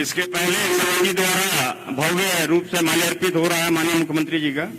इसके पहले सभा जी द्वारा भव्य रूप से माल्यार्पित हो रहा है माननीय मुख्यमंत्री जी का।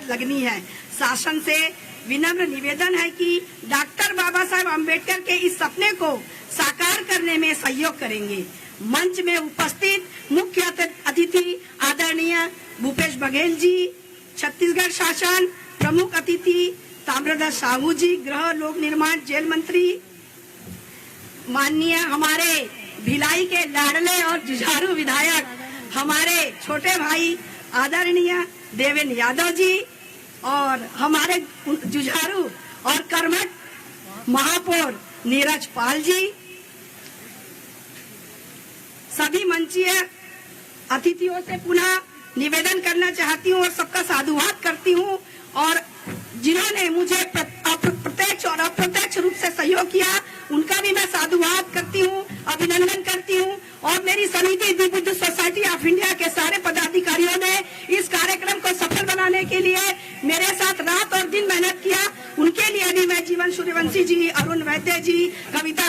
लगनी है। शासन से विनम्र निवेदन है कि डॉक्टर बाबा साहेब अम्बेडकर के इस सपने को साकार करने में सहयोग करेंगे। मंच में उपस्थित मुख्य अतिथि आदरणीय भूपेश बघेल जी, छत्तीसगढ़ शासन प्रमुख अतिथि ताम्रध्वज साहू जी, गृह लोक निर्माण जेल मंत्री, माननीय हमारे भिलाई के लाडले और जुझारू विधायक हमारे छोटे भाई आदरणीय देवेंद्र यादव जी, और हमारे जुझारू और कर्मठ महापौर नीरज पाल जी, सभी मंचीय अतिथियों से पुनः निवेदन करना चाहती हूँ और सबका साधुवाद करती हूँ, और जिन्होंने मुझे प्रत्यक्ष और अप्रत्यक्ष रूप से सहयोग किया उनका भी मैं साधुवाद करती हूँ, अभिनंदन करती हूँ। और मेरी समिति दी बुद्ध सोसाइटी ऑफ इंडिया के सारे पदाधिकारियों ने इस कार्यक्रम को सफल बनाने के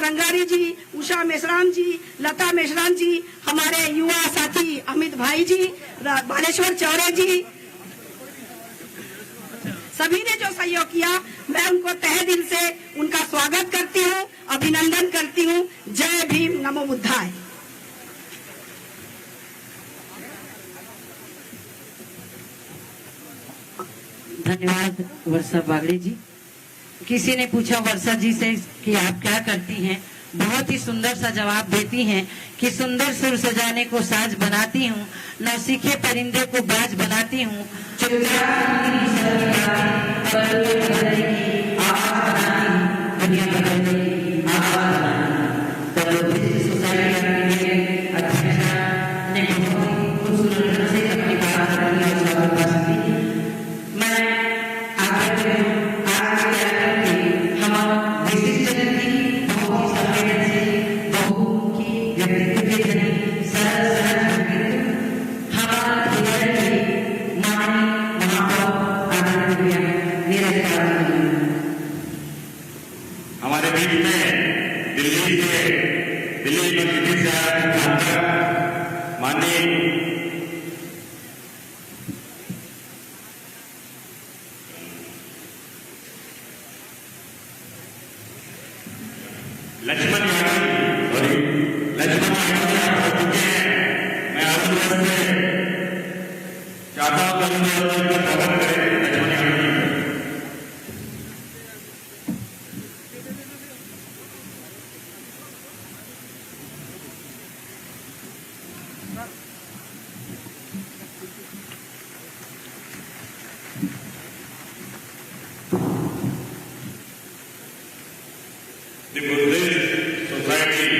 रंगारी जी, उषा मेश्राम जी, लता मेश्राम जी, हमारे युवा साथी अमित भाई जी, बालेश्वर चौरे जी, सभी ने जो सहयोग किया, मैं उनको तहे दिल से उनका स्वागत करती हूँ, अभिनंदन करती हूँ। जय भीम, नमो बुद्धाय। धन्यवाद वर्षा बागड़े जी। किसी ने पूछा वर्षा जी से कि आप क्या करती हैं, बहुत ही सुंदर सा जवाब देती हैं कि सुंदर सुर सजाने को साज बनाती हूँ, नौसीखे परिंदे को बाज बनाती हूँ, हमारे बीच में दिल्ली यूनिवर्सिटी से आए माननीय लक्ष्मण मैं आशीर्वाद से चाहता हूँ कि उनका स्वागत करें। The Buddhist Society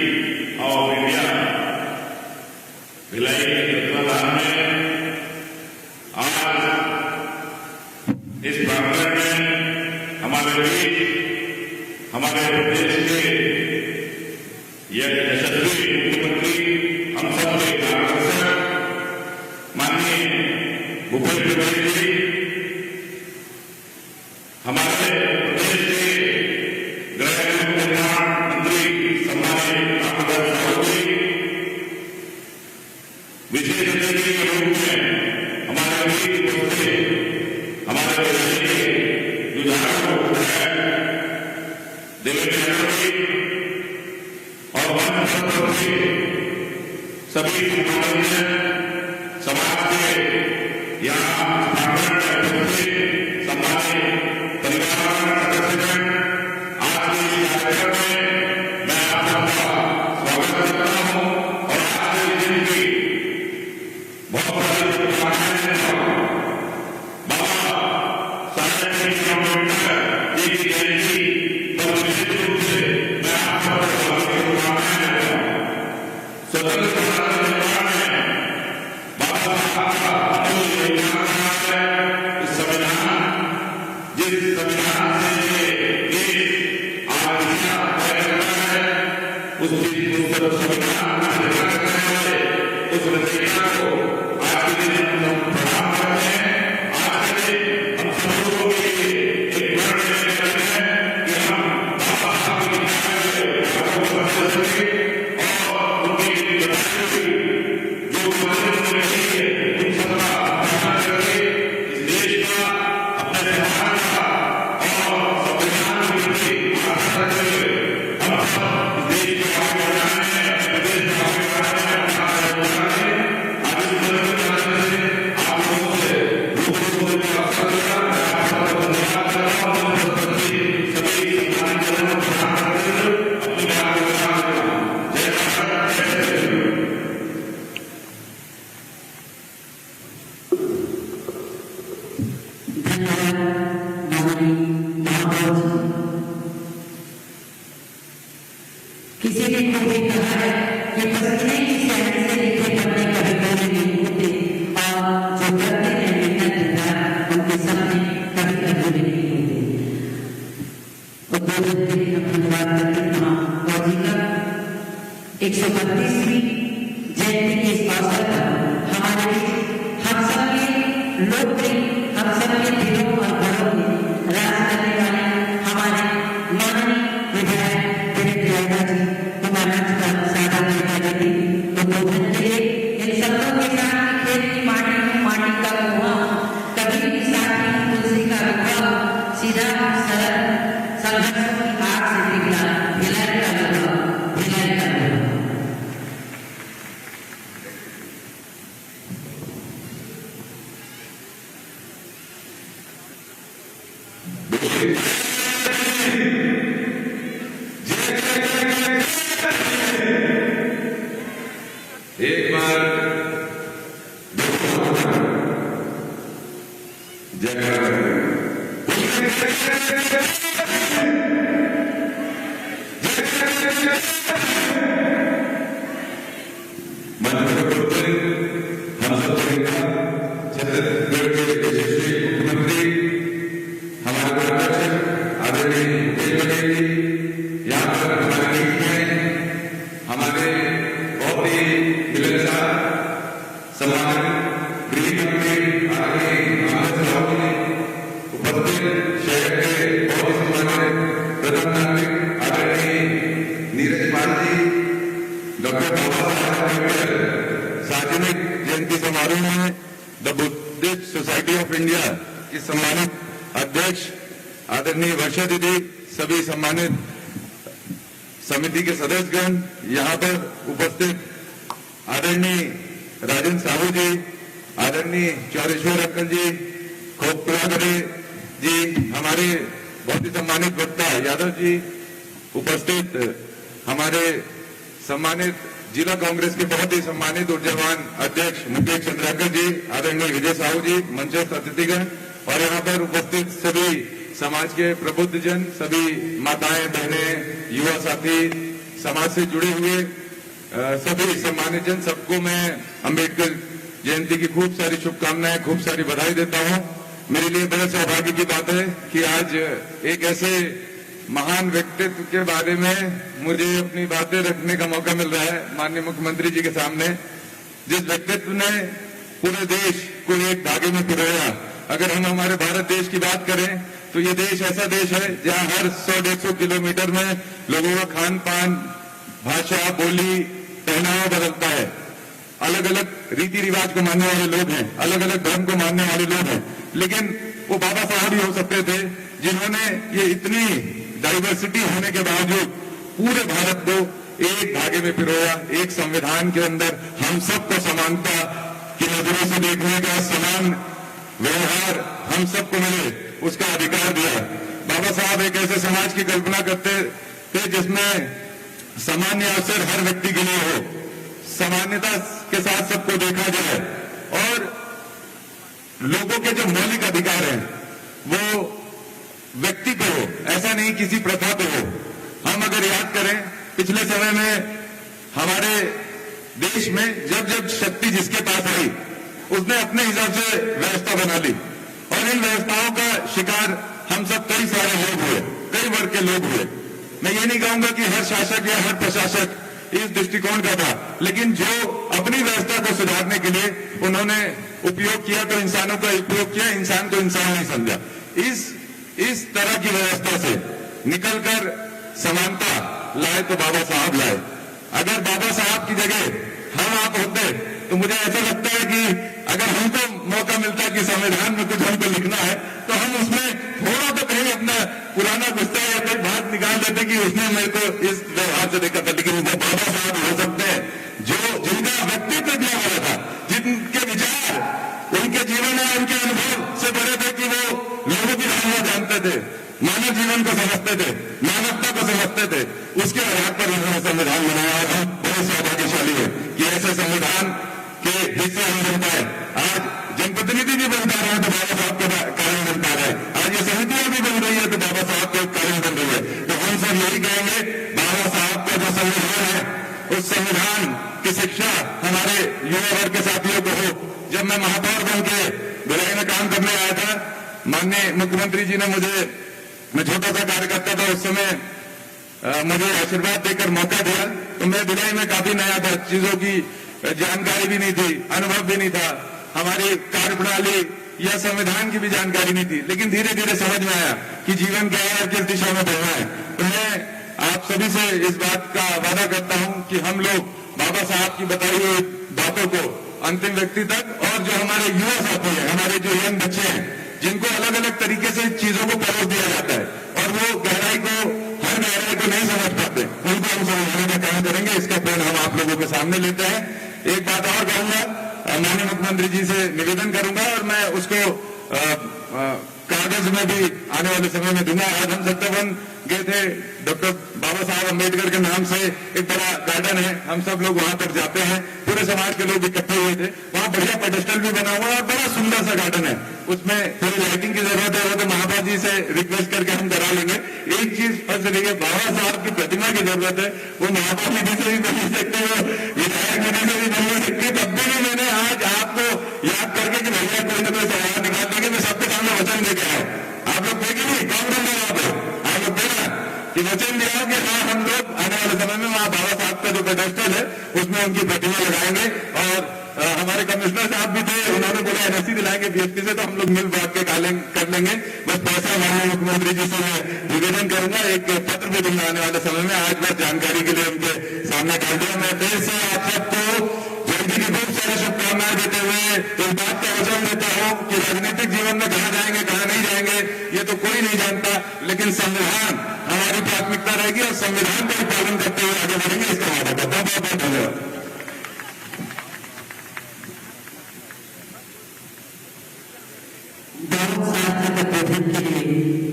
of India Bhilai के तत्वाधान में आज इस प्रांगण में हमारे बीच हमारे प्रदेश के यह यशस्वी मुख्यमंत्री हम सब के मार्गदर्शक माननीय भूपेश बघेल जी, हमारे प्रदेश के गृह निर्माण मंत्री सम्मानित रामदास साहू जी, विशेष अतिथि के रूप में हमारे बीच उपस्थित हमारे प्रदेश के विधायक देवेंद्र यादव जी और वन सत्र के सभी समाज के यहाँ प्रांगण में उपस्थित सम्मानित परिवार सदस्यगण, आज के इस कार्यक्रम में मैं आप सबका स्वागत करता हूँ और आज के दिन की बहुत बड़ी शुभकामनाएं देता हूँ। बाबा साहेब अम्बेडकर जी की जयंती पर विशेष रूप से मैं आप सबका शुभकामनाएं देता हूँ। स्वतंत्रता संग्राम में बाबा साहब का अमूल्य योगदान रहा है। इस संविधान जिस संविधान से देश आज तय करता है, उसकी संविधान उस रचयिता को आज के दिन हम प्रणाम करते हैं। आज के दिन हम सब लोगों के लिए एक वर्ण निर्णय करते हैं कि हम बाबा साहब की कर सके और उनकी जो उन्होंने कही है उन सबका सम्मान करके इस देश का, अपने समाज का और संविधान के प्रति आस्था रखते हुए हम सब इस देश को आगे बढ़ाने में, प्रदेश को आगे बढ़ाने में अपना योगदान दें। आज इस तरह से आप लोगों से रूबरू होने का अवसर मिला। मैं आप सबको धन्यवाद करता हूँ। सभी सम्मानित जनों को प्रणाम करते हुए अपने आप को बचा देता हूँ। जय भारत, जय हिंद। किसी ने मुझे कहा है कि पसीने की शहर से लिखे पढ़ने कभी कभी नहीं होते और जो करते हैं मेहनत उनके सामने कभी कभी नहीं होते। उद्बोधन के लिए धन्यवाद करते हैं और जी का 132वीं जयंती के इस अवसर पर हमारे हम सबके लोकप्रिय, हम सबके दिलों और घरों में राज करने वाले हमारे माननीय विधायक देवेंद्र यादव जी देती माटी हूँ माटी का कुआं, कभी भी साथी तुलसी का रुआ, सीधा सरल संघर्ष की आग से निकला भिलाई का लोहा, भिलाई का लोहा। एक बार हम सब छत्तीसगढ़ के यशस्वी मुख्यमंत्री हमारे अध्यक्ष आदरणीय भूपेश बघेल जी, यहाँ पर हमारे बीच में हमारे बहुत ही मिलनसार सम्मानित गृह मंत्री आदरणीय आनंद साहब जी, उपस्थित शहर के बहुत ही सम्मानित प्रधान नागरिक आदरणीय नीरज पाल जी, डॉक्टर बाबा साहब अम्बेडकर सार्वजनिक जयंती समारोह में the Buddhist society of India की सम्मानित अध्यक्ष आदरणीय वर्षा दीदी, सभी सम्मानित समिति के सदस्यगण, यहाँ पर उपस्थित आदरणीय राजेंद्र साहू जी, आदरणीय चौरेश्वर अंकल जी, खोपरागरे जी, हमारे बहुत ही सम्मानित वक्ता यादव जी, उपस्थित हमारे सम्मानित जिला कांग्रेस के बहुत ही सम्मानित ऊर्जावान अध्यक्ष मुकेश चंद्राकर जी, आदरणीय विजय साहू जी, मंचस्थ अतिथिगण और यहाँ पर उपस्थित सभी समाज के प्रबुद्ध जन, सभी माताएं बहनें, युवा साथी, समाज से जुड़े हुए सभी सम्मानित जन, सबको मैं अंबेडकर जयंती की खूब सारी शुभकामनाएं, खूब सारी बधाई देता हूं। मेरे लिए बड़े सौभाग्य की बात है कि आज एक ऐसे महान व्यक्तित्व के बारे में मुझे अपनी बातें रखने का मौका मिल रहा है माननीय मुख्यमंत्री जी के सामने, जिस व्यक्तित्व ने पूरे देश को एक धागे में पिरोया। अगर हम हमारे भारत देश की बात करें तो ये देश ऐसा देश है जहां हर 100-150 किलोमीटर में लोगों का खान पान, भाषा, बोली, पहनावा बदलता है। अलग अलग रीति रिवाज को मानने वाले लोग हैं, अलग अलग धर्म को मानने वाले लोग हैं, लेकिन वो बाबा साहब ही हो सकते थे जिन्होंने ये इतनी डाइवर्सिटी होने के बावजूद पूरे भारत को एक धागे में पिरोया, एक संविधान के अंदर हम सबको समानता की नजरों से देखने का समान व्यवहार हम सबको मिले, उसका अधिकार दिया। बाबा साहब एक ऐसे समाज की कल्पना करते थे जिसमें सामान्य अवसर हर व्यक्ति के लिए हो, समानता के साथ सबको देखा जाए और लोगों के जो मौलिक अधिकार हैं वो व्यक्ति को हो, ऐसा नहीं किसी प्रथा को हो। हम अगर याद करें पिछले समय में हमारे देश में जब जब शक्ति जिसके पास आई उसने अपने हिसाब से व्यवस्था बना ली और इन व्यवस्थाओं का शिकार हम सब कई सारे लोग हुए, कई वर्ग के लोग हुए। मैं ये नहीं कहूंगा कि हर शासक या हर प्रशासक इस दृष्टिकोण का था, लेकिन जो अपनी व्यवस्था को सुधारने के लिए उन्होंने उपयोग किया तो इंसानों का उपयोग किया, इंसान को इंसान नहीं समझा। इस तरह की व्यवस्था से निकलकर समानता लाए तो बाबा साहब लाए। अगर बाबा साहब की जगह हम आप होते तो मुझे ऐसा लगता है कि अगर हमको मौका मिलता कि संविधान में कुछ हमको लिखना है तो हम उसमें थोड़ा तो कहीं अपना पुराना गुस्सा या कोई बात निकाल देते कि उसने मेरे को इस व्यवहार से देखा था। लेकिन वो बाबा साहब हो सकते हैं जो जिनका व्यक्तित्व इतना बड़ा था, जिनके विचार उनके जीवन और उनके अनुभव से बड़े थे कि वो लोगों की भावना जानते थे, मानव जीवन को समझते थे, मानवता को समझते थे। उसके आधार पर उन्होंने संविधान बनाया और हम बहुत सौभाग्यशाली है कि ऐसे संविधान के हिस्से हम बन पाए। आज जनप्रतिनिधि भी बन पा रहे हैं तो बाबा साहब के कारण बन पा रहे हैं, आज ये समितियां भी बन रही है तो बाबा साहब के कारण बन रही है। तो हम सब यही कहेंगे बाबा साहब का जो संविधान है उस संविधान की शिक्षा हमारे युवा वर्ग के साथियों को हो। जब मैं महापौर बन के भिलाई में काम करने आया था, माननीय मुख्यमंत्री जी ने मैं छोटा सा कार्यकर्ता था उस समय, मुझे आशीर्वाद देकर मौका दिया तो मैं भिलाई में काफी नया था, चीजों की जानकारी भी नहीं थी, अनुभव भी नहीं था, हमारी कार्यप्रणाली या संविधान की भी जानकारी नहीं थी। लेकिन धीरे धीरे समझ में आया कि जीवन क्या है और किस दिशा में बढ़ना है। तो मैं आप सभी से इस बात का वादा करता हूं कि हम लोग बाबा साहब की बताई हुई बातों को अंतिम व्यक्ति तक और और जो हमारे युवा साथी हैं, हमारे जो यंग बच्चे हैं, जिनको अलग अलग तरीके से चीजों को परोस दिया जाता है और वो गहराई को, हर गहराई को नहीं समझ पाते, उनको हम समझाने का काम करेंगे। इसका प्रण हम आप लोगों के सामने लेते हैं। एक बात और कहूंगा, माननीय मुख्यमंत्री जी से निवेदन करूंगा और मैं उसको कागज में भी आने वाले समय में दूंगा। आज हम सत्तावन गए थे, डॉक्टर बाबा साहब अम्बेडकर के नाम से एक बड़ा गार्डन है, हम सब लोग वहां तक जाते हैं, पूरे समाज के लोग इकट्ठे हुए थे। वहां बढ़िया पेडेस्टल भी बना हुआ है और बड़ा सुंदर सा गार्डन है। उसमें थोड़ी लाइटिंग की जरूरत है, वो तो महापौर जी से रिक्वेस्ट करके हम करा लेंगे। एक चीज फंस रही है, बाबा साहब की प्रतिमा की जरूरत है, वो महापौर निधि से भी बन सकती है, विधायक निधि से भी बन सकती है। तब भी मैंने आज आपको याद करके कि भैया कोई ना कोई सवाल निकाल देंगे, मैं सबके सामने वचन लेके आया। आप लोग देखे नहीं, कौन बन रहा है, आप लोग देखा कि वचन दिया कि हाँ हम लोग आने वाले समय में वहाँ बाबा साहब का जो पेडेस्टल है उसमें उनकी प्रतिमा लगाएंगे। और हमारे कमिश्नर साहब भी थे, उन्होंने बोला एनएससी दिलाएंगे बीएसपी से, तो हम लोग मिल बांट के कर लेंगे। बस पैसा माननीय मुख्यमंत्री जी से मैं निवेदन करूंगा, एक पत्र भी दूंगा आने वाले समय में। आज बस जानकारी के लिए उनके सामने कर दिया। मैं देश से आप सबको जल्दी की बहुत सारी शुभकामनाएं देते हुए इस बात का वचन देता हूं कि राजनीतिक जीवन में कहां जाएंगे कहां नहीं जाएंगे ये तो कोई नहीं जानता, लेकिन संविधान हमारी प्राथमिकता रहेगी और संविधान का पालन करते हुए आगे बढ़ेंगे, इसका वादा करता हूं। बहुत बहुत धन्यवाद। बहुत सार्थक प्रबंधन के लिए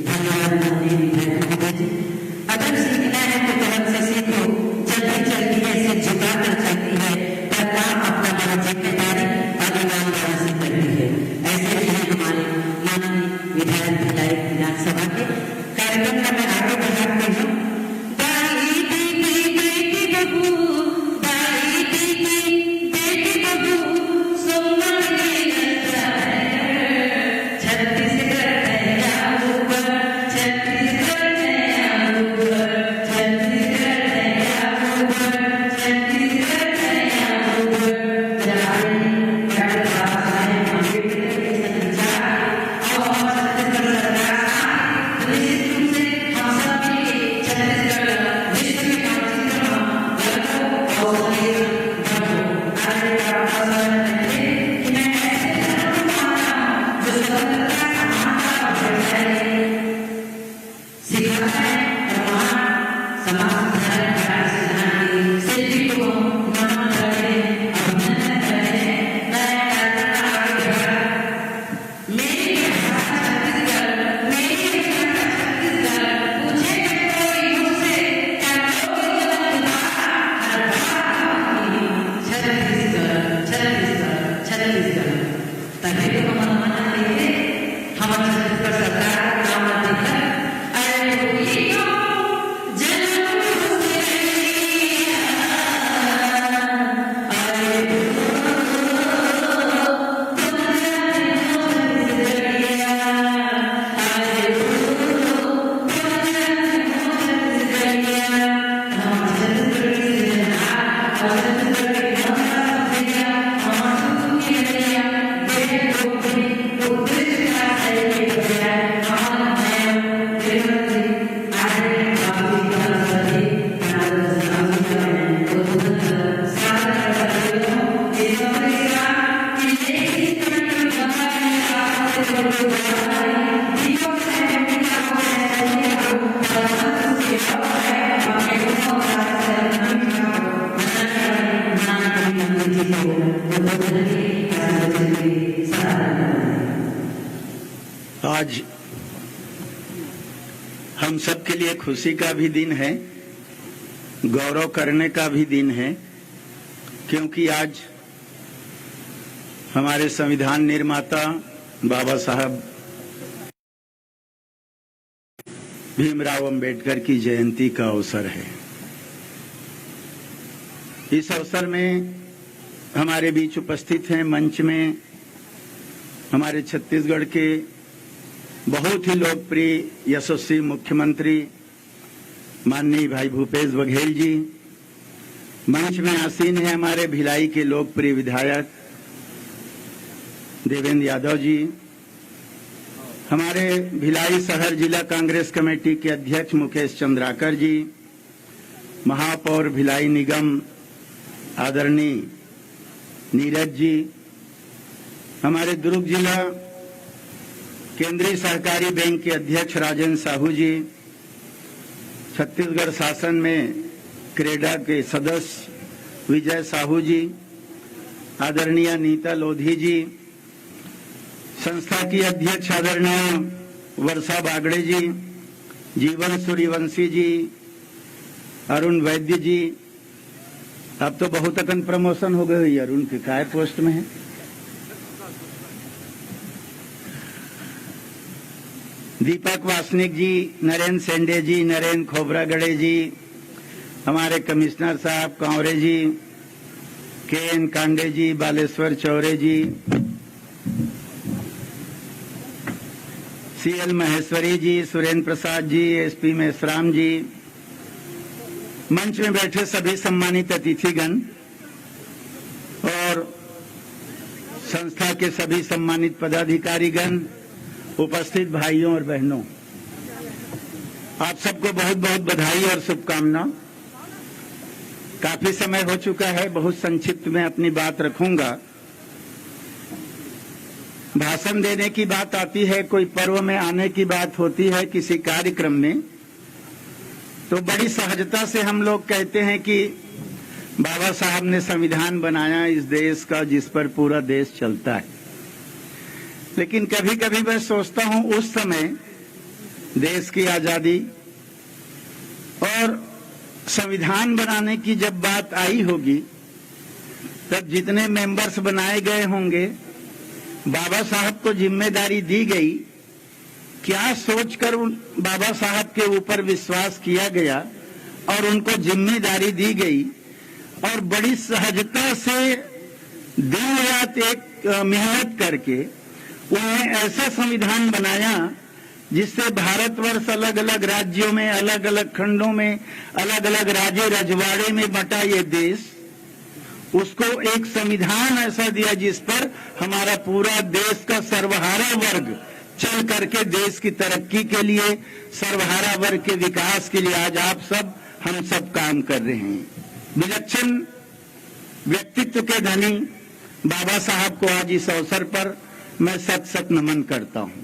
धन्यवाद माननीय विधायक जी। अगर सीखना है तो कलम से सीखो, जल्दी चलती है सिर झुकाकर चलती है, पर काम अपना बड़ा जिम्मेदारी और ईमानदारी से करती है। ऐसे ही है हमारे माननीय विधायक भिलाई विधानसभा के कार्यक्रम का मैं आगे बढ़ाती हूँ। दाई दीदी बेटी बहू, दाई दीदी बेटी बहू, सुमन के छत्तीसगढ़ नया ऊपर, छत्तीसगढ़ नया ऊपर, छत्तीसगढ़ नया ऊपर, छत्तीसगढ़ नया ऊपर। डॉक्टर बाबा साहेब अम्बेडकर के संचार और छत्तीसगढ़ सरकार तो निश्चित रूप से हम सब मिलकर छत्तीसगढ़ विश्व में मानचित्र और आगे बाबा साहेब ने कि मैं ऐसे धर्म मानता हूं जो स्वतंत्रता सिखाता है और वहाँ समाज सुधार का सिद्धांत शिल्पी को नमन करते हैं, अभिनंदन करते हैं। नया कार्यक्रम आगे बढ़ा। मेरी भाषा छत्तीसगढ़, मेरी भाषा छत्तीसगढ़, पूछे कोई मुझसे क्या लोग हर बात छत्तीसगढ़, छत्तीसगढ़, छत्तीसगढ़। तभी तो हम मना लेते हमारे छत्तीसगढ़ सरकार काम देकर आज हम सब के लिए खुशी का भी दिन है, गौरव करने का भी दिन है, क्योंकि आज हमारे संविधान निर्माता बाबा साहब भीमराव अंबेडकर की जयंती का अवसर है। इस अवसर में हमारे बीच उपस्थित हैं मंच में हमारे छत्तीसगढ़ के बहुत ही लोकप्रिय यशस्वी मुख्यमंत्री माननीय भाई भूपेश बघेल जी। मंच में आसीन है हमारे भिलाई के लोकप्रिय विधायक देवेंद्र यादव जी, हमारे भिलाई शहर जिला कांग्रेस कमेटी के अध्यक्ष मुकेश चंद्राकर जी, महापौर भिलाई निगम आदरणीय नीरज जी, हमारे दुर्ग जिला केंद्रीय सहकारी बैंक के अध्यक्ष राजेंद्र साहू जी, छत्तीसगढ़ शासन में क्रेडा के सदस्य विजय साहू जी, आदरणीय नीता लोधी जी, संस्था की अध्यक्ष आदरणीय वर्षा बागड़े जी, जीवन सूर्यवंशी जी, अरुण वैद्य जी। अब तो बहुत अकन प्रमोशन हो गई अरुण के काय पोस्ट में है। दीपक वासनिक जी, नरेंद्र सेंडे जी, नरेंद्र खोबरागड़े जी, हमारे कमिश्नर साहब कांवरे जी, के एन कांडे जी, बालेश्वर चौरे जी, सीएल महेश्वरी जी, सुरेंद्र प्रसाद जी, एसपी मेश्राम जी, मंच में बैठे सभी सम्मानित अतिथिगण और संस्था के सभी सम्मानित पदाधिकारीगण, उपस्थित भाइयों और बहनों, आप सबको बहुत बहुत बधाई और शुभकामनाएं। काफी समय हो चुका है, बहुत संक्षिप्त में अपनी बात रखूंगा। भाषण देने की बात आती है, कोई पर्व में आने की बात होती है किसी कार्यक्रम में, तो बड़ी सहजता से हम लोग कहते हैं कि बाबा साहब ने संविधान बनाया इस देश का जिस पर पूरा देश चलता है। लेकिन कभी कभी मैं सोचता हूं उस समय देश की आजादी और संविधान बनाने की जब बात आई होगी, तब जितने मेंबर्स बनाए गए होंगे, बाबा साहब को जिम्मेदारी दी गई, क्या सोचकर बाबा साहब के ऊपर विश्वास किया गया और उनको जिम्मेदारी दी गई, और बड़ी सहजता से दिन रात एक मेहनत करके उन्होंने ऐसा संविधान बनाया जिससे भारतवर्ष अलग अलग राज्यों में, अलग अलग खंडों में, अलग अलग राज्य रजवाड़े में बटा ये देश, उसको एक संविधान ऐसा दिया जिस पर हमारा पूरा देश का सर्वहारा वर्ग चल करके देश की तरक्की के लिए, सर्वहारा वर्ग के विकास के लिए आज आप सब, हम सब काम कर रहे हैं। विलक्षण व्यक्तित्व के धनी बाबा साहब को आज इस अवसर पर मैं सत सत नमन करता हूं।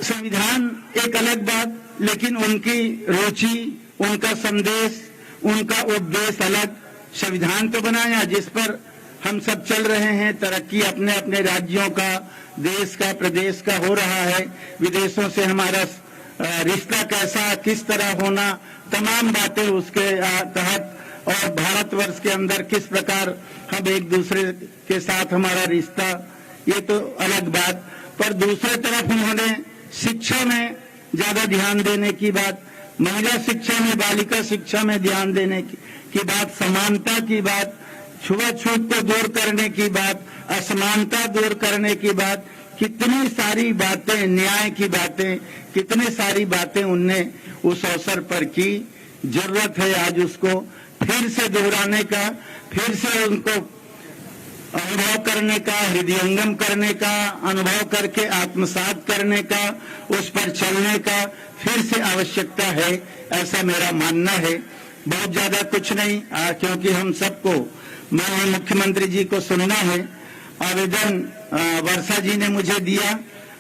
संविधान एक अलग बात, लेकिन उनकी रुचि, उनका संदेश, उनका उद्देश्य अलग। संविधान तो बनाया जिस पर हम सब चल रहे हैं, तरक्की अपने अपने राज्यों का, देश का, प्रदेश का हो रहा है, विदेशों से हमारा रिश्ता कैसा, किस तरह होना, तमाम बातें उसके तहत, और भारतवर्ष के अंदर किस प्रकार हम एक दूसरे के साथ हमारा रिश्ता, ये तो अलग बात। पर दूसरे तरफ उन्होंने शिक्षा में ज्यादा ध्यान देने की बात, महिला शिक्षा में, बालिका शिक्षा में ध्यान देने की बात, समानता की बात, छुआछूत को दूर करने की बात, असमानता दूर करने की बात, कितनी सारी बातें, न्याय की बातें, कितनी सारी बातें उनने उस अवसर पर की। जरूरत है आज उसको फिर से दोहराने का, फिर से उनको अनुभव करने का, हृदयंगम करने का, अनुभव करके आत्मसात करने का, उस पर चलने का फिर से आवश्यकता है, ऐसा मेरा मानना है। बहुत ज्यादा कुछ नहीं, क्योंकि हम सबको माननीय मुख्यमंत्री जी को सुनना है। आवेदन वर्षा जी ने मुझे दिया,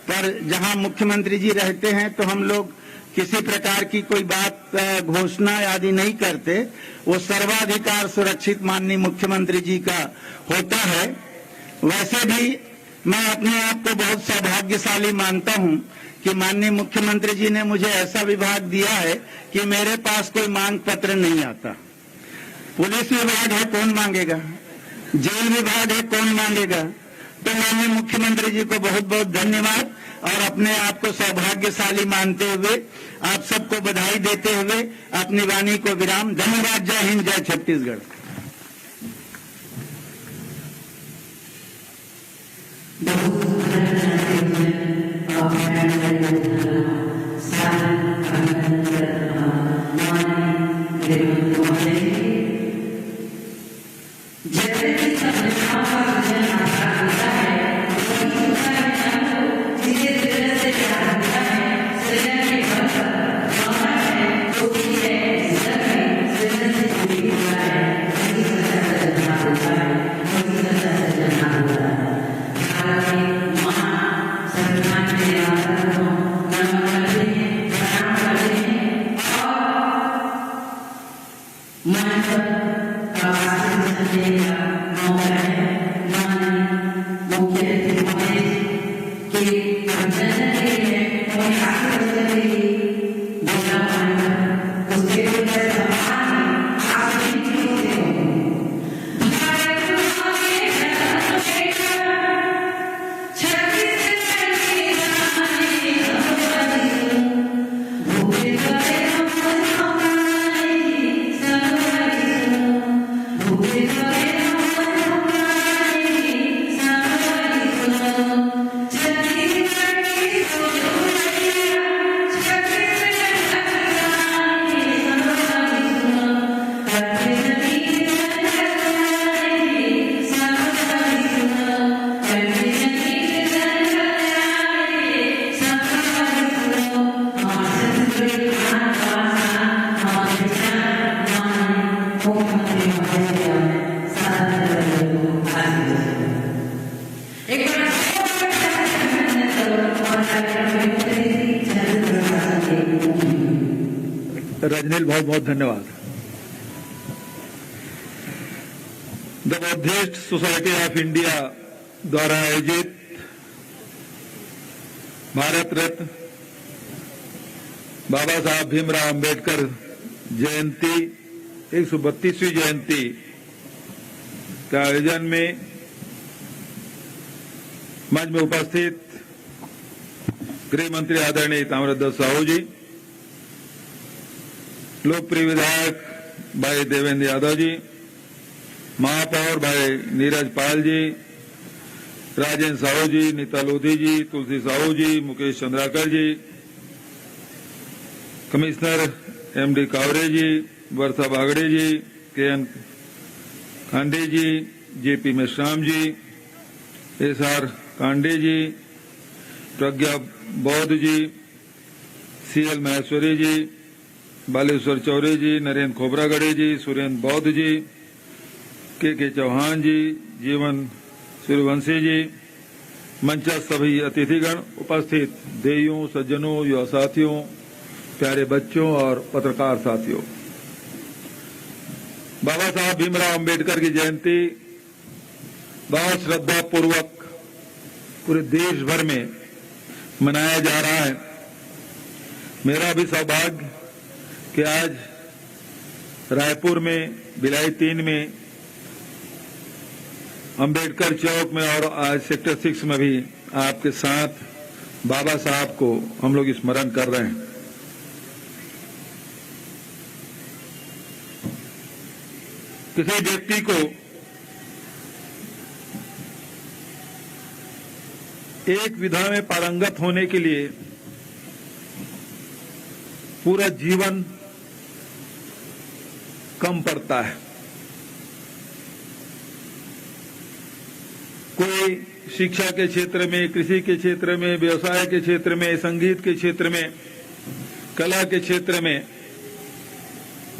पर जहां मुख्यमंत्री जी रहते हैं तो हम लोग किसी प्रकार की कोई बात, घोषणा आदि नहीं करते, वो सर्वाधिकार सुरक्षित माननीय मुख्यमंत्री जी का होता है। वैसे भी मैं अपने आप को बहुत सौभाग्यशाली मानता हूं कि माननीय मुख्यमंत्री जी ने मुझे ऐसा विभाग दिया है कि मेरे पास कोई मांग पत्र नहीं आता। पुलिस विभाग है, कौन मांगेगा? जेल विभाग है, कौन मांगेगा? तो माननीय मुख्यमंत्री जी को बहुत बहुत धन्यवाद, और अपने आप को सौभाग्यशाली मानते हुए आप सबको बधाई देते हुए अपनी वाणी को विराम। धन्यवाद। जय हिंद, जय छत्तीसगढ़। रजनील, बहुत बहुत धन्यवाद। The Buddhist society of India द्वारा आयोजित भारत रत्न बाबा साहब भीमराव अंबेडकर जयंती 132वीं जयंती के आयोजन में मंच में उपस्थित गृह मंत्री आदरणीय ताम्रध्वज साहू जी, लोकप्रिय विधायक भाई देवेंद्र यादव जी, महापौर भाई नीरज पाल जी, राजेंद्र साहू जी, नीता लोधी जी, तुलसी साहू जी, मुकेश चंद्राकर जी, कमिश्नर एमडी कावरे जी, वर्षा बागड़े जी, केएन खांडे जी, जेपी मेश्राम जी, एसआर कांडे जी, प्रज्ञा बौद्ध जी, सीएल महेश्वरी जी, बालेश्वर चौरे जी, नरेंद्र खोबरागढ़े जी, सुरेंद्र बौद्ध जी, के चौहान जी, जीवन सूर्यवंशी जी, मंचस्थ सभी अतिथिगण, उपस्थित देयों, सज्जनों, युवा साथियों, प्यारे बच्चों और पत्रकार साथियों, बाबा साहब भीमराव अंबेडकर की जयंती बहुत श्रद्धा पूर्वक पूरे देश भर में मनाया जा रहा है। मेरा भी सौभाग्य कि आज रायपुर में भिलाई 3 में अंबेडकर चौक में और आज सेक्टर 6 में भी आपके साथ बाबा साहब को हम लोग स्मरण कर रहे हैं। किसी व्यक्ति को एक विधा में पारंगत होने के लिए पूरा जीवन कम पड़ता है। कोई शिक्षा के क्षेत्र में, कृषि के क्षेत्र में, व्यवसाय के क्षेत्र में, संगीत के क्षेत्र में, कला के क्षेत्र में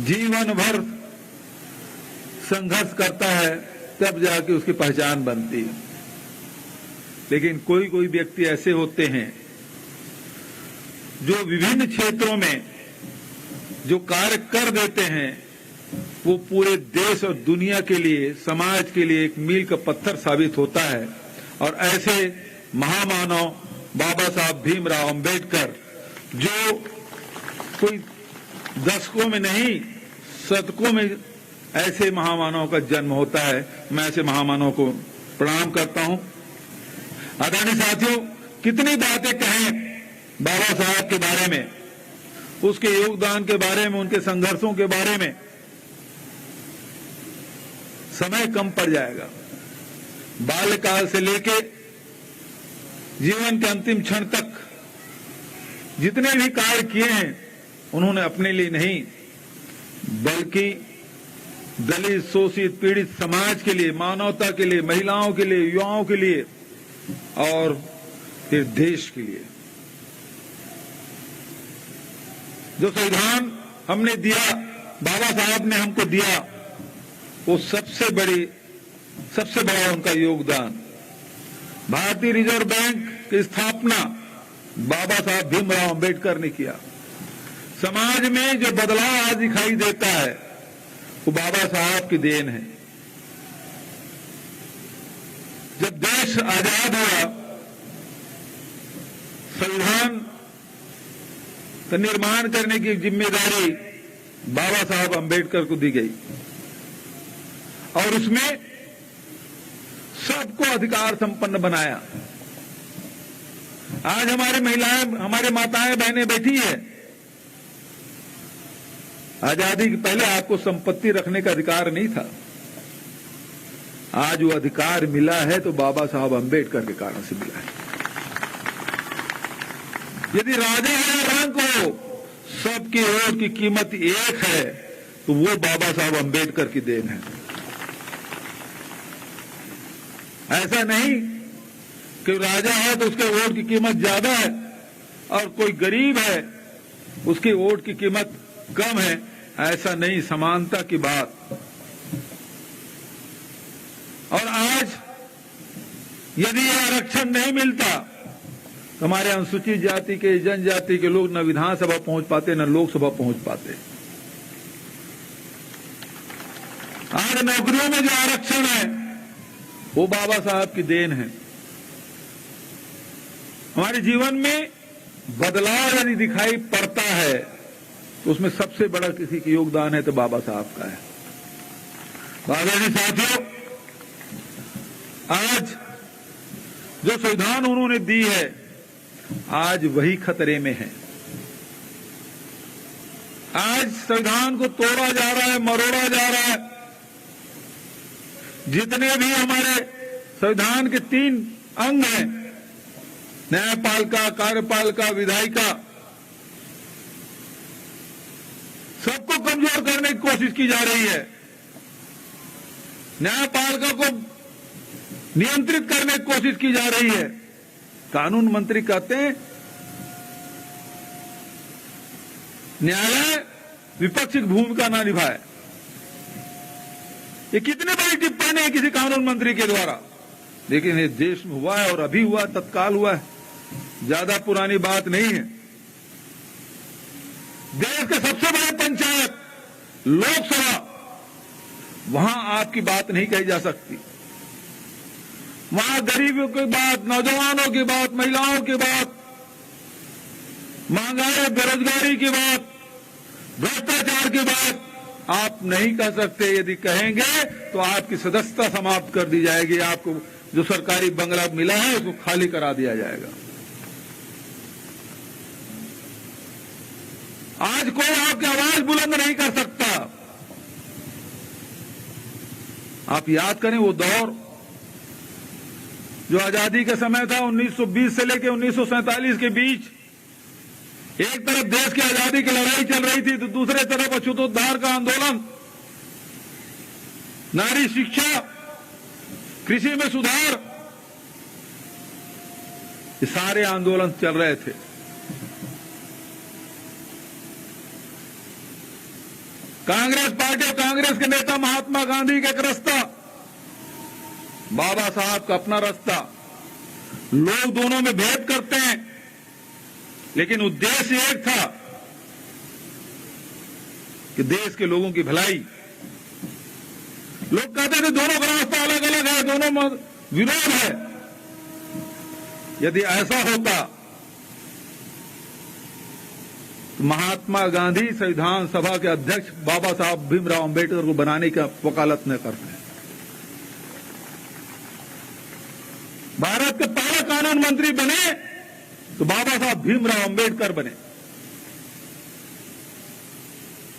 जीवन भर संघर्ष करता है, तब जाके उसकी पहचान बनती है। लेकिन कोई कोई व्यक्ति ऐसे होते हैं जो विभिन्न क्षेत्रों में जो कार्य कर देते हैं वो पूरे देश और दुनिया के लिए, समाज के लिए एक मील का पत्थर साबित होता है। और ऐसे महामानव बाबा साहब भीमराव अंबेडकर, जो कोई दशकों में नहीं शतकों में ऐसे महामानव का जन्म होता है, मैं ऐसे महामानव को प्रणाम करता हूं। आदरणीय साथियों, कितनी बातें कहें बाबा साहब के बारे में, उसके योगदान के बारे में, उनके संघर्षों के बारे में, समय कम पड़ जाएगा। बाल्यकाल से लेके जीवन के अंतिम क्षण तक जितने भी कार्य किए हैं उन्होंने अपने लिए नहीं बल्कि दलित, शोषित, पीड़ित समाज के लिए, मानवता के लिए, महिलाओं के लिए, युवाओं के लिए और फिर देश के लिए। जो संविधान हमने दिया, बाबा साहब ने हमको दिया, वो सबसे बड़ा उनका योगदान। भारतीय रिजर्व बैंक की स्थापना बाबा साहब भीमराव अंबेडकर ने किया। समाज में जो बदलाव आज दिखाई देता है वो बाबा साहब की देन है। जब देश आजाद हुआ, संविधान का निर्माण करने की जिम्मेदारी बाबा साहब अंबेडकर को दी गई और उसमें सबको अधिकार संपन्न बनाया। आज हमारे महिलाएं, हमारे माताएं, बहनें बैठी है। आजादी के पहले आपको संपत्ति रखने का अधिकार नहीं था। आज वो अधिकार मिला है तो बाबा साहब अंबेडकर के कारण से मिला है। यदि राजा या रंग हो, सबकी वोट की कीमत एक है तो वो बाबा साहब अंबेडकर की देन है। ऐसा नहीं कि राजा है तो उसके वोट की कीमत ज्यादा है और कोई गरीब है उसकी वोट की कीमत कम है। ऐसा नहीं, समानता की बात। और आज यदि आरक्षण नहीं मिलता तो हमारे अनुसूचित जाति के, जनजाति के लोग न विधानसभा पहुंच पाते, न लोकसभा पहुंच पाते। नौकरियों में जो आरक्षण है वो बाबा साहब की देन है। हमारे जीवन में बदलाव यदि दिखाई पड़ता है तो उसमें सबसे बड़ा किसी का योगदान है तो बाबा साहब का है। आदरणीय साथियों, आज जो संविधान उन्होंने दी है आज वही खतरे में है। आज संविधान को तोड़ा जा रहा है, मरोड़ा जा रहा है। जितने भी हमारे संविधान के 3 अंग हैं, न्यायपालिका, कार्यपालिका, विधायिका, सबको कमजोर करने की कोशिश की जा रही है। न्यायपालिका को नियंत्रित करने की कोशिश की जा रही है। कानून मंत्री कहते हैं न्यायालय विपक्षी की भूमिका ना निभाए। ये कितने बड़ी टिप्पणी है किसी कानून मंत्री के द्वारा, लेकिन ये देश में हुआ है और अभी हुआ, तत्काल हुआ है, ज्यादा पुरानी बात नहीं है। देश के सबसे बड़े पंचायत लोकसभा, वहां आपकी बात नहीं कही जा सकती। वहां गरीबों की बात, नौजवानों की बात, महिलाओं की बात, महंगाई, बेरोजगारी की बात, भ्रष्टाचार की बात आप नहीं कह सकते। यदि कहेंगे तो आपकी सदस्यता समाप्त कर दी जाएगी। आपको जो सरकारी बंगला मिला है उसको खाली करा दिया जाएगा। आज कोई आपकी आवाज बुलंद नहीं कर सकता। आप याद करें वो दौर जो आजादी का समय था, 1920 से लेकर 1947 के बीच। एक तरफ देश की आजादी की लड़ाई चल रही थी तो दूसरे तरफ अछूतोद्धार का आंदोलन, नारी शिक्षा, कृषि में सुधार, ये सारे आंदोलन चल रहे थे। कांग्रेस पार्टी और कांग्रेस के नेता महात्मा गांधी का एक रास्ता, बाबा साहब का अपना रास्ता। लोग दोनों में भेद करते हैं, लेकिन उद्देश्य एक था कि देश के लोगों की भलाई। लोग कहते थे दोनों का रास्ता अलग अलग है, दोनों में विरोध है। यदि ऐसा होता तो महात्मा गांधी संविधान सभा के अध्यक्ष बाबा साहब भीमराव अंबेडकर को बनाने का वकालत न करते। भारत के पहले कानून मंत्री बने तो बाबा साहब भीमराव अंबेडकर बने।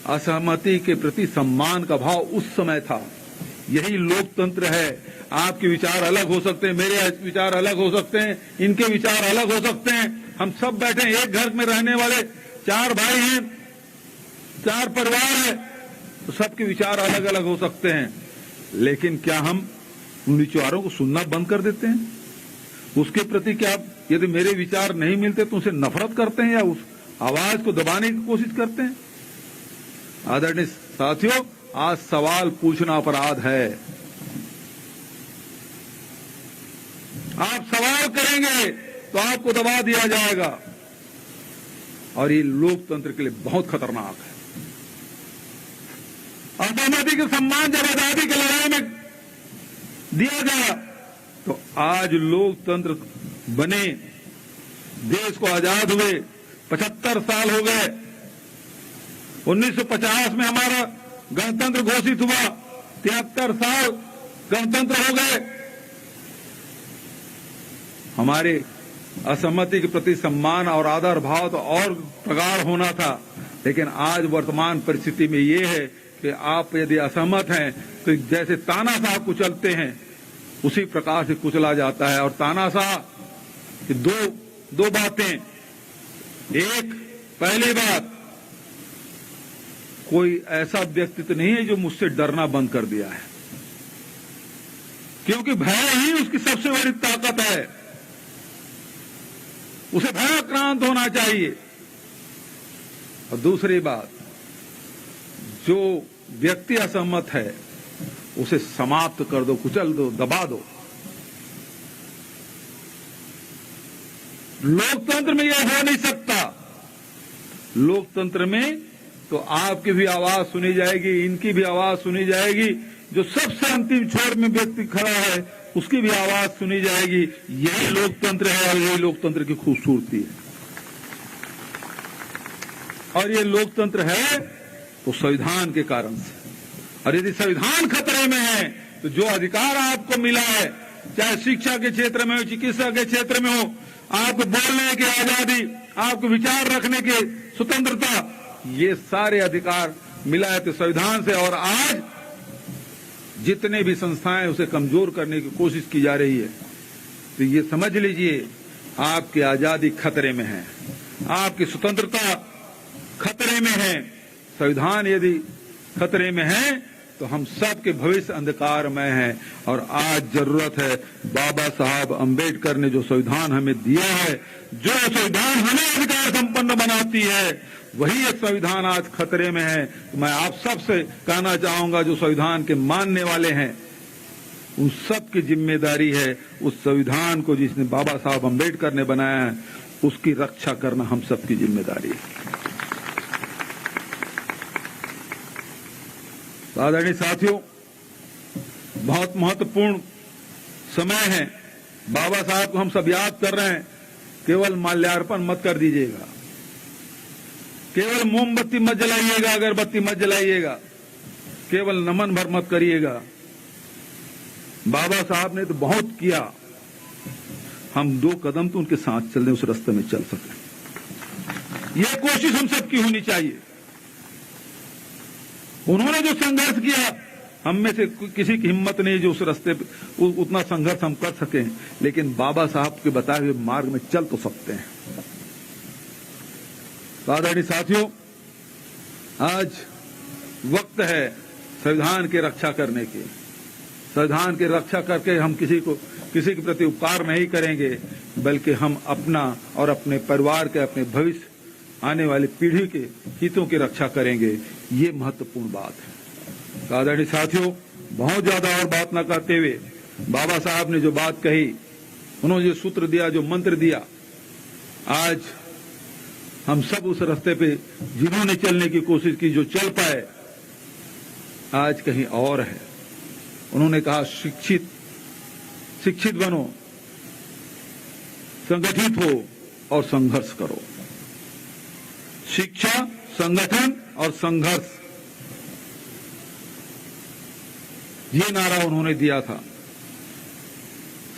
असहमति के प्रति सम्मान का भाव उस समय था। यही लोकतंत्र है। आपके विचार अलग हो सकते हैं, मेरे विचार अलग हो सकते हैं, इनके विचार अलग हो सकते हैं। हम सब बैठे हैं, एक घर में रहने वाले 4 भाई हैं, 4 परिवार है, तो सबके विचार अलग अलग हो सकते हैं। लेकिन क्या हम उन विचारों को सुनना बंद कर देते हैं? उसके प्रति क्या यदि मेरे विचार नहीं मिलते तो उनसे नफरत करते हैं या उस आवाज को दबाने की कोशिश करते हैं? आदरणीय साथियों, आज सवाल पूछना अपराध है। आप सवाल करेंगे तो आपको दबा दिया जाएगा, और ये लोकतंत्र के लिए बहुत खतरनाक है। असहमति के सम्मान जब आजादी की लड़ाई में दिया गया तो आज लोकतंत्र बने, देश को आजाद हुए 75 साल हो गए। 1950 में हमारा गणतंत्र घोषित हुआ, 73 साल गणतंत्र हो गए। हमारे असहमति के प्रति सम्मान और आदर भाव तो और प्रगाढ़ होना था, लेकिन आज वर्तमान परिस्थिति में ये है कि आप यदि असहमत हैं तो जैसे तानाशाह कुचलते हैं उसी प्रकार से कुचला जाता है। और तानाशाह की दो बातें। एक, पहली बात, कोई ऐसा व्यक्तित्व नहीं है जो मुझसे डरना बंद कर दिया है, क्योंकि भय ही उसकी सबसे बड़ी ताकत है। उसे भयाक्रांत होना चाहिए। और दूसरी बात, जो व्यक्ति असहमत है उसे समाप्त कर दो, कुचल दो, दबा दो। लोकतंत्र में यह हो नहीं सकता। लोकतंत्र में तो आपकी भी आवाज सुनी जाएगी, इनकी भी आवाज सुनी जाएगी, जो सबसे अंतिम छोर में व्यक्ति खड़ा है उसकी भी आवाज सुनी जाएगी। यही लोकतंत्र है और यही लोकतंत्र की खूबसूरती है। और ये लोकतंत्र है तो संविधान के कारण से। और यदि संविधान खतरे में है तो जो अधिकार आपको मिला है, चाहे शिक्षा के क्षेत्र में हो, चिकित्सा के क्षेत्र में हो, आपको बोलने की आजादी, आपको विचार रखने की स्वतंत्रता, ये सारे अधिकार मिला है तो संविधान से। और आज जितने भी संस्थाएं उसे कमजोर करने की कोशिश की जा रही है, तो ये समझ लीजिए आपकी आजादी खतरे में है, आपकी स्वतंत्रता खतरे में है। संविधान यदि खतरे में है तो हम सब के भविष्य अंधकारमय है। और आज जरूरत है, बाबा साहब अंबेडकर ने जो संविधान हमें दिया है, जो संविधान हमें अधिकार संपन्न बनाती है, वही एक संविधान आज खतरे में है। तो मैं आप सब से कहना चाहूंगा, जो संविधान के मानने वाले हैं उन सब की जिम्मेदारी है उस संविधान को जिसने बाबा साहब अंबेडकर ने बनाया है उसकी रक्षा करना हम सब की जिम्मेदारी है। आदरणीय साथियों, बहुत महत्वपूर्ण समय है। बाबा साहब को हम सब याद कर रहे हैं। केवल माल्यार्पण मत कर दीजिएगा, केवल मोमबत्ती मत जलाइएगा, अगरबत्ती मत जलाइएगा, केवल नमन भर मत करिएगा। बाबा साहब ने तो बहुत किया, हम 2 कदम तो उनके साथ चल रहे, उस रास्ते में चल सकें, यह कोशिश हम सबकी होनी चाहिए। उन्होंने जो संघर्ष किया, हम में से किसी की हिम्मत नहीं जो उस रास्ते पे उतना संघर्ष हम कर सकें, लेकिन बाबा साहब के बताए हुए मार्ग में चल तो सकते हैं। आदरणीय साथियों, आज वक्त है संविधान की रक्षा करने की। संविधान की रक्षा करके हम किसी के प्रति उपकार नहीं करेंगे, बल्कि हम अपना और अपने परिवार के, अपने भविष्य आने वाली पीढ़ी के हितों की रक्षा करेंगे। ये महत्वपूर्ण बात है। आदरणीय साथियों, बहुत ज्यादा और बात न करते हुए, बाबा साहब ने जो बात कही, उन्होंने जो सूत्र दिया, जो मंत्र दिया, आज हम सब उस रास्ते पे जिन्होंने चलने की कोशिश की, जो चल पाए, आज कहीं और है। उन्होंने कहा शिक्षित बनो, संगठित हो और संघर्ष करो। शिक्षा, संगठन और संघर्ष, ये नारा उन्होंने दिया था।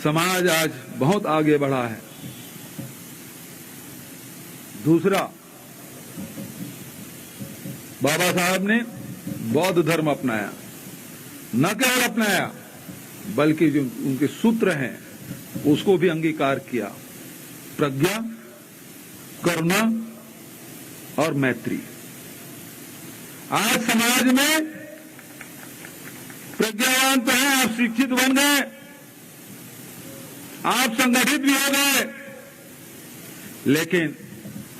समाज आज बहुत आगे बढ़ा है। दूसरा, बाबा साहब ने बौद्ध धर्म अपनाया, न केवल अपनाया बल्कि जो उनके सूत्र हैं उसको भी अंगीकार किया। प्रज्ञा, करुणा और मैत्री। आज समाज में प्रज्ञावान तो हैं, आप शिक्षित बन गए, आप संगठित भी हो गए, लेकिन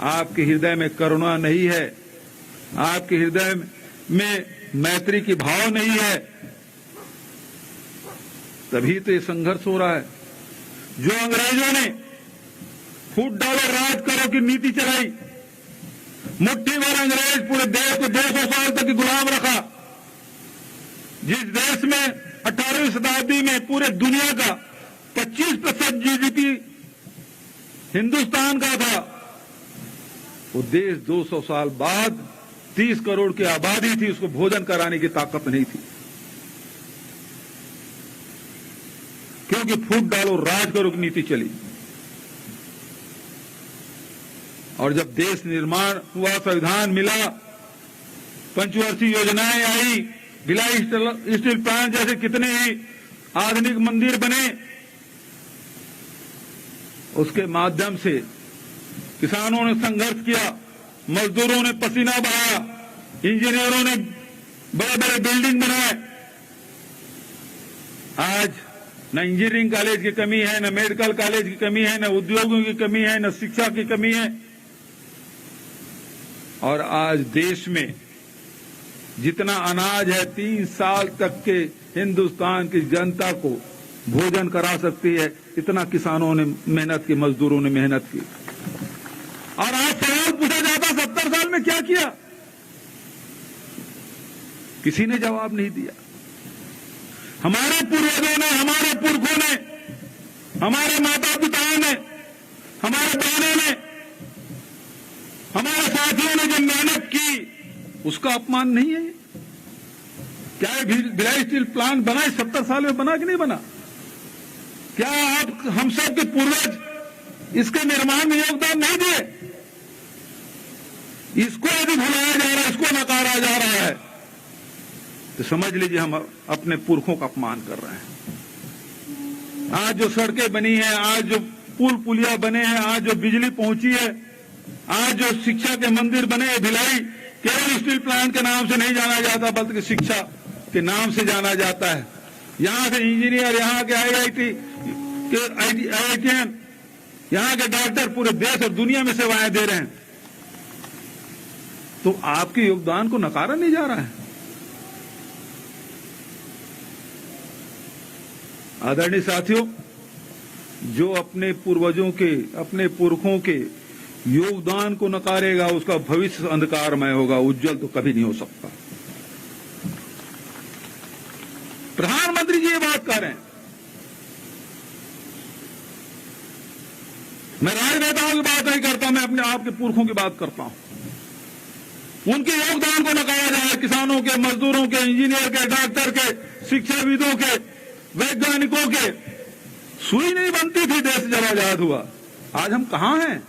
आपके हृदय में करुणा नहीं है, आपके हृदय में मैत्री की भाव नहीं है। तभी तो ये संघर्ष हो रहा है। जो अंग्रेजों ने फूट डालो राज करो की नीति चलाई, मुट्ठी भर अंग्रेज पूरे देश को 200 साल तक गुलाम रखा। जिस देश में 18वीं शताब्दी में पूरे दुनिया का 25% जीडीपी हिंदुस्तान का था, वो देश 200 साल बाद 30 करोड़ की आबादी थी, उसको भोजन कराने की ताकत नहीं थी, क्योंकि फूट डालो राज करो की नीति चली। और जब देश निर्माण हुआ, संविधान मिला, पंचवर्षीय योजनाएं आई, भिलाई स्टील प्लांट जैसे कितने ही आधुनिक मंदिर बने, उसके माध्यम से किसानों ने संघर्ष किया, मजदूरों ने पसीना बहाया, इंजीनियरों ने बड़े बड़े बिल्डिंग बनाए। आज न इंजीनियरिंग कॉलेज की कमी है, न मेडिकल कॉलेज की कमी है, न उद्योगों की कमी है, न शिक्षा की कमी है। और आज देश में जितना अनाज है, 3 साल तक के हिंदुस्तान की जनता को भोजन करा सकती है, इतना किसानों ने मेहनत की, मजदूरों ने मेहनत की। और आज सवाल पूछा जाता 70 साल में क्या किया, किसी ने जवाब नहीं दिया। हमारे पूर्वजों ने, हमारे पुरखों ने, हमारे माता पिताओं ने, हमारे बहनों ने, हमारे साथियों ने जो मेहनत की, उसका अपमान नहीं है? क्या ये भिलाई स्टील प्लांट बना 70 साल में बना कि नहीं बना? क्या आप हम सब के पूर्वज इसके निर्माण में योगदान नहीं दिए? इसको यदि भुलाया जा रहा है, इसको नकारा जा रहा है, तो समझ लीजिए हम अपने पुरखों का अपमान कर रहे हैं। आज जो सड़कें बनी हैं, आज जो पुल पुलिया बने हैं, आज जो बिजली पहुंची है, आज जो शिक्षा के मंदिर बने हैं, भिलाई केवल स्टील प्लांट के नाम से नहीं जाना जाता, बल्कि शिक्षा के नाम से जाना जाता है। यहां के इंजीनियर, यहां के आईआईटी के IITian, यहां के डॉक्टर पूरे देश और दुनिया में सेवाएं दे रहे हैं। तो आपके योगदान को नकारा नहीं जा रहा है। आदरणीय साथियों, जो अपने पूर्वजों के, अपने पुरखों के योगदान को नकारेगा, उसका भविष्य अंधकारमय होगा, उज्जवल तो कभी नहीं हो सकता। प्रधानमंत्री जी ये बात कह रहे हैं। मैं राजनेताओं की बात नहीं करता, मैं अपने आप के पुरखों की बात करता हूं। उनके योगदान को नकारा जाए, किसानों के, मजदूरों के, इंजीनियर के, डॉक्टर के, शिक्षाविदों के, वैज्ञानिकों के। सुई नहीं बनती थी देश जब आजाद हुआ। आज हम कहां हैं?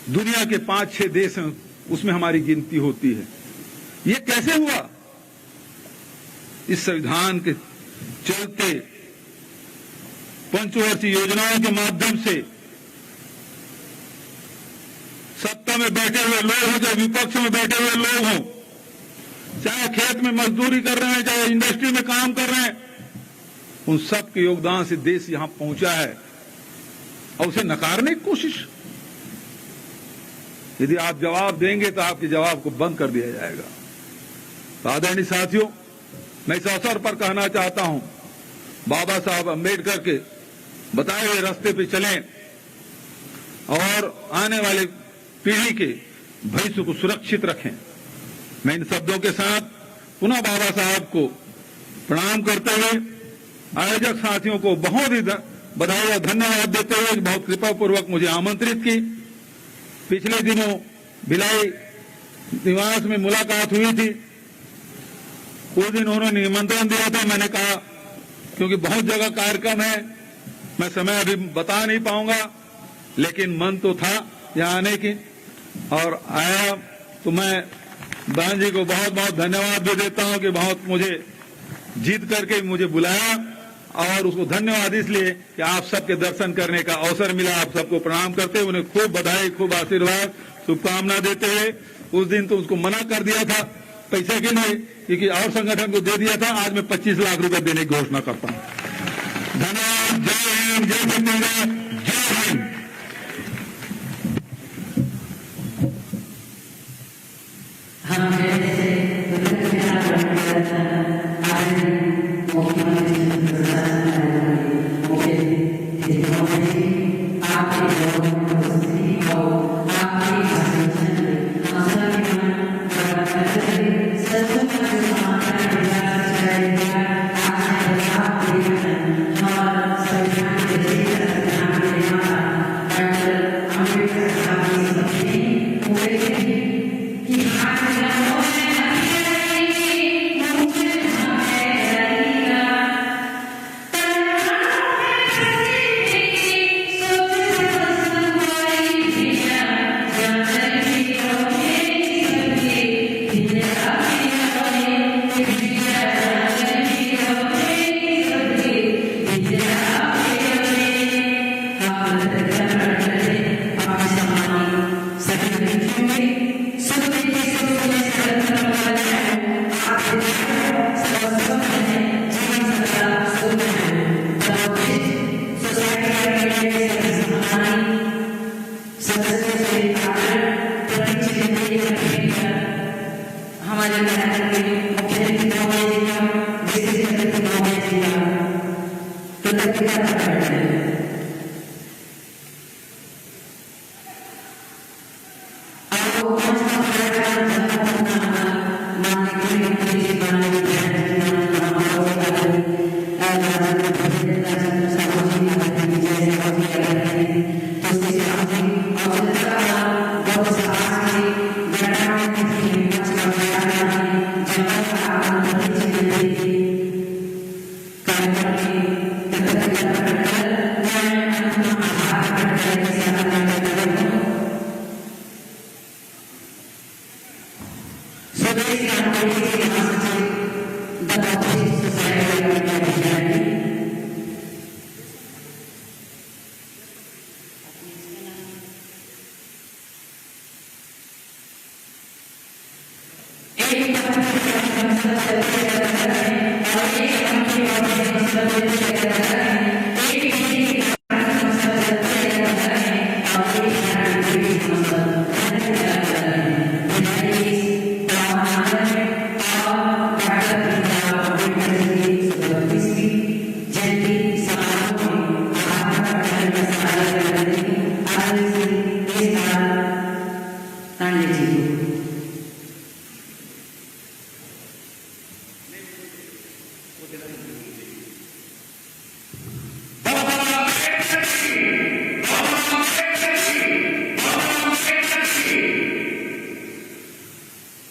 दुनिया के 5-6 देश हैं, उसमें हमारी गिनती होती है। ये कैसे हुआ? इस संविधान के चलते, पंचवर्षीय योजनाओं के माध्यम से, सत्ता में बैठे हुए लोग हों, चाहे विपक्ष में बैठे हुए लोग हों, चाहे खेत में मजदूरी कर रहे हैं, चाहे इंडस्ट्री में काम कर रहे हैं, उन सब के योगदान से देश यहां पहुंचा है। और उसे नकारने की कोशिश, यदि आप जवाब देंगे तो आपके जवाब को बंद कर दिया जाएगा। तो आदरणीय साथियों, मैं इस अवसर पर कहना चाहता हूं, बाबा साहब अम्बेडकर के बताए हुए रास्ते पे चलें और आने वाले पीढ़ी के भविष्य को सुरक्षित रखें। मैं इन शब्दों के साथ पुनः बाबा साहब को प्रणाम करते हुए आयोजक साथियों को बहुत ही बधाई और धन्यवाद देते हुए बहुत कृपापूर्वक मुझे आमंत्रित की। पिछले दिनों भिलाई निवास में मुलाकात हुई थी। उस दिन उन्होंने निमंत्रण दिया था। मैंने कहा क्योंकि बहुत जगह कार्यक्रम है, मैं समय अभी बता नहीं पाऊंगा, लेकिन मन तो था यहाँ आने की और आया। तो मैं बहन जी को बहुत बहुत धन्यवाद भी देता हूँ कि बहुत मुझे जीत करके मुझे बुलाया, और उसको धन्यवाद इसलिए कि आप सबके दर्शन करने का अवसर मिला। आप सबको प्रणाम करते हुए उन्हें खूब बधाई, खूब आशीर्वाद, शुभकामना देते हुए, उस दिन तो उसको मना कर दिया था पैसे के लिए, क्योंकि और संगठन को दे दिया था। आज मैं 25 लाख रुपए देने की घोषणा करता हूँ। धन्यवाद। जय हिंद, जय छत्तीसगढ़, जय हिंद। Manik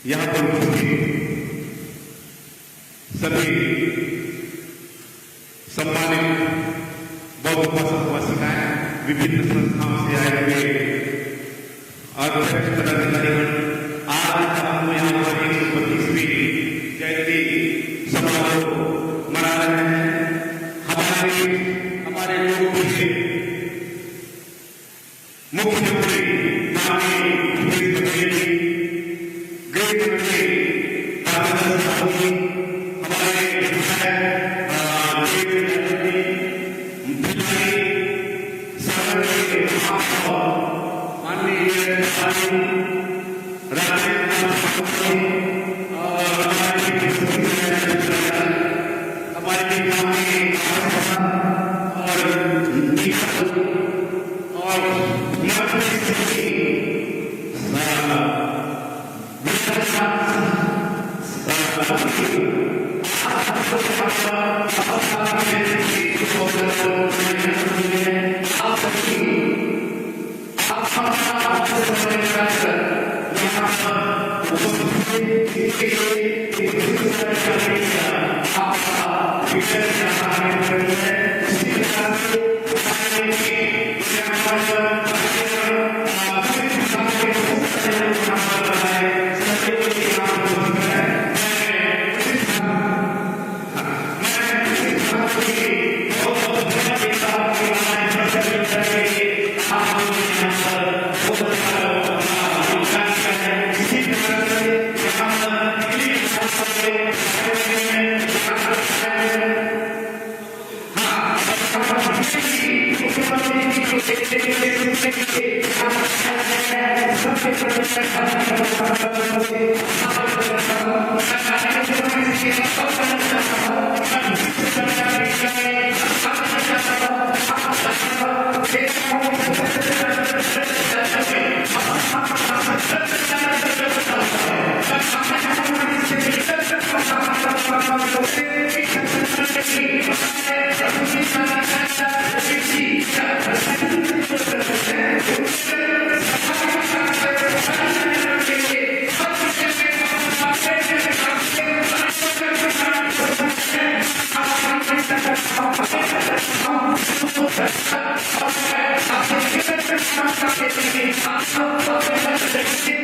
यहाँ पर सभी सम्मानित बौद्ध उपासिकाएं, विभिन्न संस्थाओं से आए हुए और पदाधिकारीगण, आज हम यहाँ पर 132वीं जयंती समारोह मना रहे हैं। हमारे लोगों के मुख्यमंत्री माननीय भूपेश बघेल जी, गृहमंत्री रामदास साहू जी, हमारे विधायक माननीय Thank you.